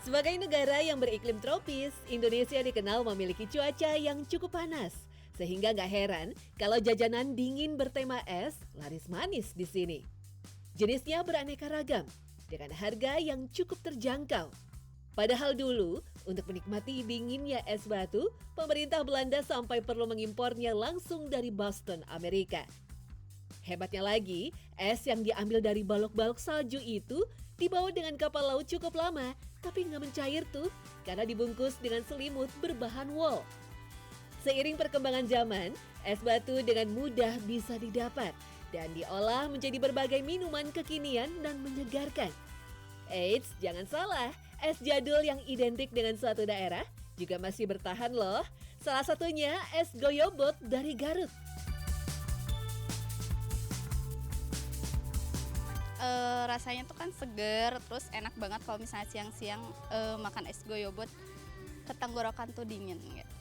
Sebagai negara yang beriklim tropis, Indonesia dikenal memiliki cuaca yang cukup panas. Sehingga nggak heran kalau jajanan dingin bertema es laris manis di sini. Jenisnya beraneka ragam, dengan harga yang cukup terjangkau. Padahal dulu, untuk menikmati dinginnya es batu, pemerintah Belanda sampai perlu mengimpornya langsung dari Boston, Amerika. Hebatnya lagi, es yang diambil dari balok-balok salju itu dibawa dengan kapal laut cukup lama, tapi nggak mencair tuh karena dibungkus dengan selimut berbahan wol. Seiring perkembangan zaman, es batu dengan mudah bisa didapat dan diolah menjadi berbagai minuman kekinian dan menyegarkan. Eits, jangan salah, es jadul yang identik dengan suatu daerah juga masih bertahan loh. Salah satunya es goyobot dari Garut. Rasanya tuh kan seger, terus enak banget kalau misalnya siang-siang makan es goyobot ke tenggorokan tuh dingin gitu.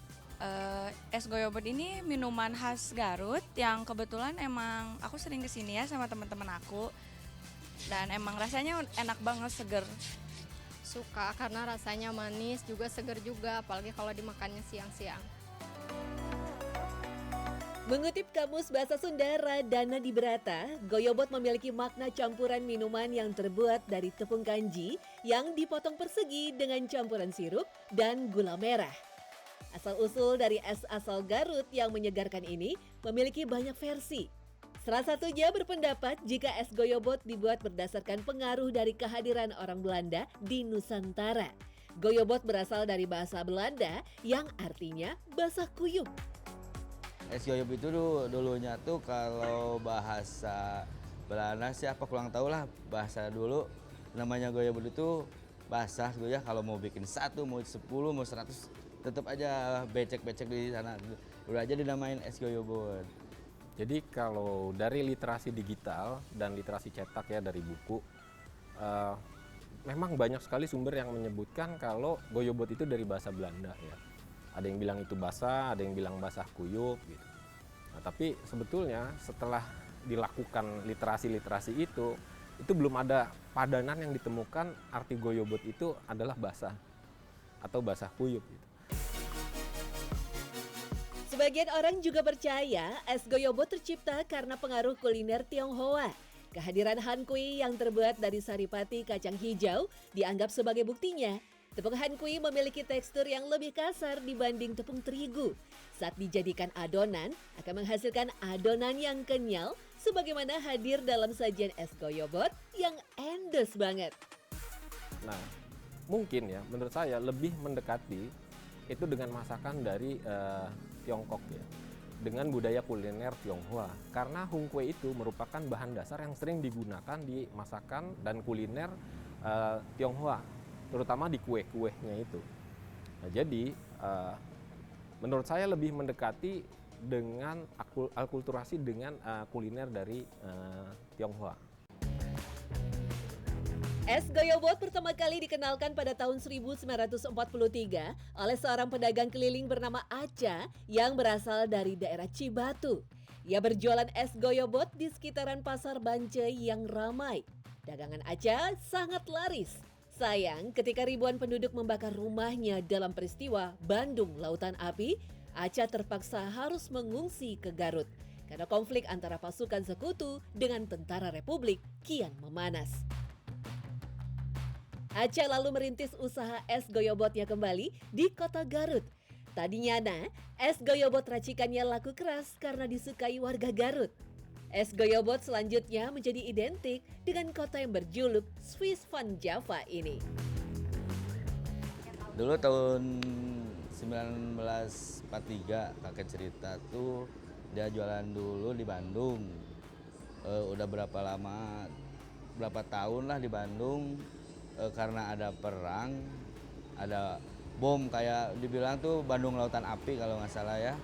Es goyobot ini minuman khas Garut yang kebetulan emang aku sering kesini ya sama teman-teman aku dan emang rasanya enak banget, seger. Suka karena rasanya manis juga seger juga, apalagi kalau dimakannya siang-siang. Mengutip Kamus Bahasa Sunda Radana Dibrata, goyobot memiliki makna campuran minuman yang terbuat dari tepung kanji yang dipotong persegi dengan campuran sirup dan gula merah. Asal-usul dari es asal Garut yang menyegarkan ini memiliki banyak versi. Salah satunya berpendapat jika es goyobot dibuat berdasarkan pengaruh dari kehadiran orang Belanda di Nusantara. Goyobot berasal dari bahasa Belanda yang artinya basah kuyup. Es goyobot itu dulunya tuh kalau bahasa Belanda siapa kurang tahu lah, bahasa dulu namanya goyobot itu basah gitu ya. Kalau mau bikin 1, mau 10, mau 100 tetap aja becek-becek di sana. Udah aja dinamain es goyobot. Jadi kalau dari literasi digital dan literasi cetak ya dari buku, memang banyak sekali sumber yang menyebutkan kalau goyobot itu dari bahasa Belanda ya. Ada yang bilang itu basah, ada yang bilang basah kuyup gitu. Nah, tapi sebetulnya setelah dilakukan literasi-literasi itu belum ada padanan yang ditemukan arti goyobot itu adalah basah atau basah kuyup gitu. Sebagian orang juga percaya es goyobot tercipta karena pengaruh kuliner Tionghoa. Kehadiran Han Kui yang terbuat dari saripati kacang hijau dianggap sebagai buktinya. Tepung Han Kui memiliki tekstur yang lebih kasar dibanding tepung terigu. Saat dijadikan adonan, akan menghasilkan adonan yang kenyal sebagaimana hadir dalam sajian es goyobot yang endes banget. Nah, mungkin ya menurut saya lebih mendekati itu dengan masakan dari Tiongkok ya, dengan budaya kuliner Tionghoa. Karena Hung Kue itu merupakan bahan dasar yang sering digunakan di masakan dan kuliner Tionghoa, terutama di kue-kuehnya itu. Nah, jadi menurut saya lebih mendekati dengan akulturasi dengan kuliner dari Tionghoa. Es goyobot pertama kali dikenalkan pada tahun 1943 oleh seorang pedagang keliling bernama Aca yang berasal dari daerah Cibatu. Ia berjualan es goyobot di sekitaran Pasar Bancai yang ramai. Dagangan Aca sangat laris. Sayang, ketika ribuan penduduk membakar rumahnya dalam peristiwa Bandung Lautan Api, Aca terpaksa harus mengungsi ke Garut karena konflik antara pasukan sekutu dengan tentara Republik kian memanas. Aca lalu merintis usaha es goyobotnya kembali di kota Garut. Tadinya es goyobot racikannya laku keras karena disukai warga Garut. Es goyobot selanjutnya menjadi identik dengan kota yang berjuluk Swiss Van Java ini. Dulu tahun 1943 kakek cerita tuh dia jualan dulu di Bandung. Udah berapa tahun lah di Bandung. Karena ada perang, ada bom kayak dibilang tuh Bandung Lautan Api kalau nggak salah ya.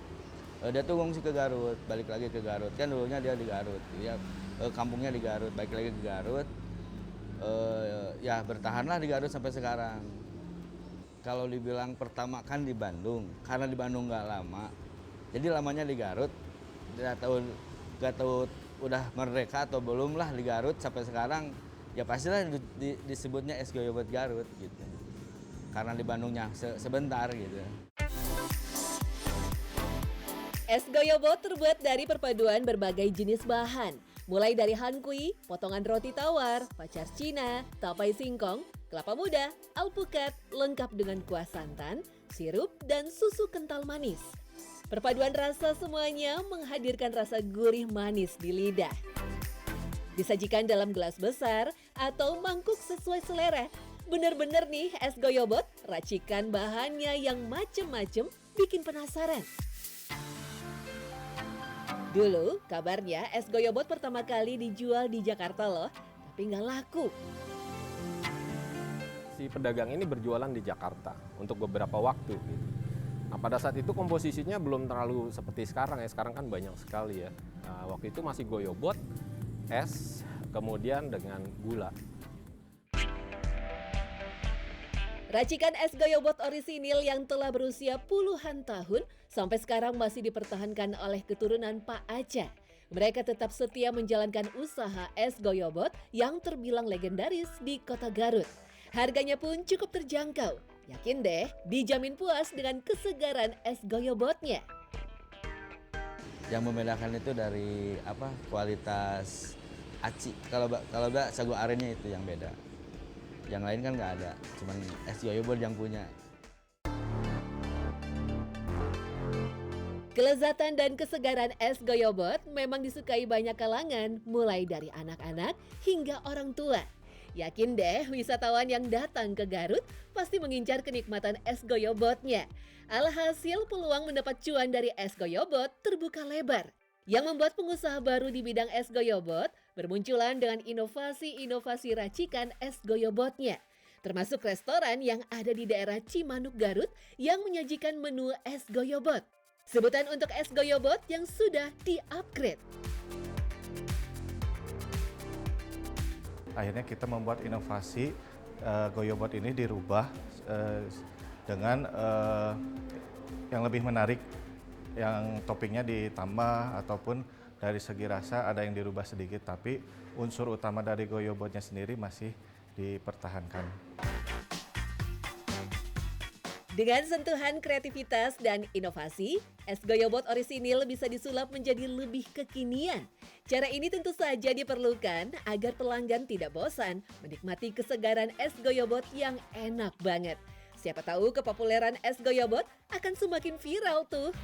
Dia tuh ngungsi ke Garut, balik lagi ke Garut. Kan dulunya dia di Garut, dia kampungnya di Garut, balik lagi ke Garut. Ya bertahanlah di Garut sampai sekarang. Kalau dibilang pertama kan di Bandung, karena di Bandung nggak lama, jadi lamanya di Garut. Nggak tahu udah merdeka atau belum lah di Garut sampai sekarang. Ya pastilah disebutnya es goyobot Garut gitu. karena di Bandungnya sebentar gitu. Es goyobot terbuat dari perpaduan berbagai jenis bahan, mulai dari hangkui, potongan roti tawar, pacar Cina, tapai singkong, kelapa muda, alpukat, lengkap dengan kuah santan, sirup, dan susu kental manis. Perpaduan rasa semuanya menghadirkan rasa gurih manis di lidah. Disajikan dalam gelas besar atau mangkuk sesuai selera. Bener-bener nih es goyobot, racikan bahannya yang macem-macem bikin penasaran. Dulu kabarnya es goyobot pertama kali dijual di Jakarta loh, tapi nggak laku. Si pedagang ini berjualan di Jakarta untuk beberapa waktu gitu. Nah, pada saat itu komposisinya belum terlalu seperti sekarang ya. Sekarang kan banyak sekali ya. Nah, waktu itu masih goyobot, es, kemudian dengan gula. Racikan es goyobot orisinil yang telah berusia puluhan tahun sampai sekarang masih dipertahankan oleh keturunan Pak Aca. Mereka tetap setia menjalankan usaha es goyobot yang terbilang legendaris di kota Garut. Harganya pun cukup terjangkau. Yakin deh, dijamin puas dengan kesegaran es goyobotnya. Yang membedakan itu dari kualitas aci. Kalau enggak sagu arennya itu yang beda. Yang lain kan nggak ada, cuman es goyobot yang punya. Kelezatan dan kesegaran es goyobot memang disukai banyak kalangan, mulai dari anak-anak hingga orang tua. Yakin deh wisatawan yang datang ke Garut pasti mengincar kenikmatan es goyobotnya. Alhasil peluang mendapat cuan dari es goyobot terbuka lebar. Yang membuat pengusaha baru di bidang es goyobot bermunculan dengan inovasi-inovasi racikan es goyobotnya. Termasuk restoran yang ada di daerah Cimanuk Garut yang menyajikan menu es goyobot. Sebutan untuk es goyobot yang sudah di-upgrade. Akhirnya kita membuat inovasi goyobot ini dirubah dengan yang lebih menarik, yang toppingnya ditambah ataupun dari segi rasa ada yang dirubah sedikit, tapi unsur utama dari goyobotnya sendiri masih dipertahankan. Dengan sentuhan kreativitas dan inovasi, es goyobot orisinil bisa disulap menjadi lebih kekinian. Cara ini tentu saja diperlukan agar pelanggan tidak bosan menikmati kesegaran es goyobot yang enak banget. Siapa tahu kepopuleran es goyobot akan semakin viral tuh.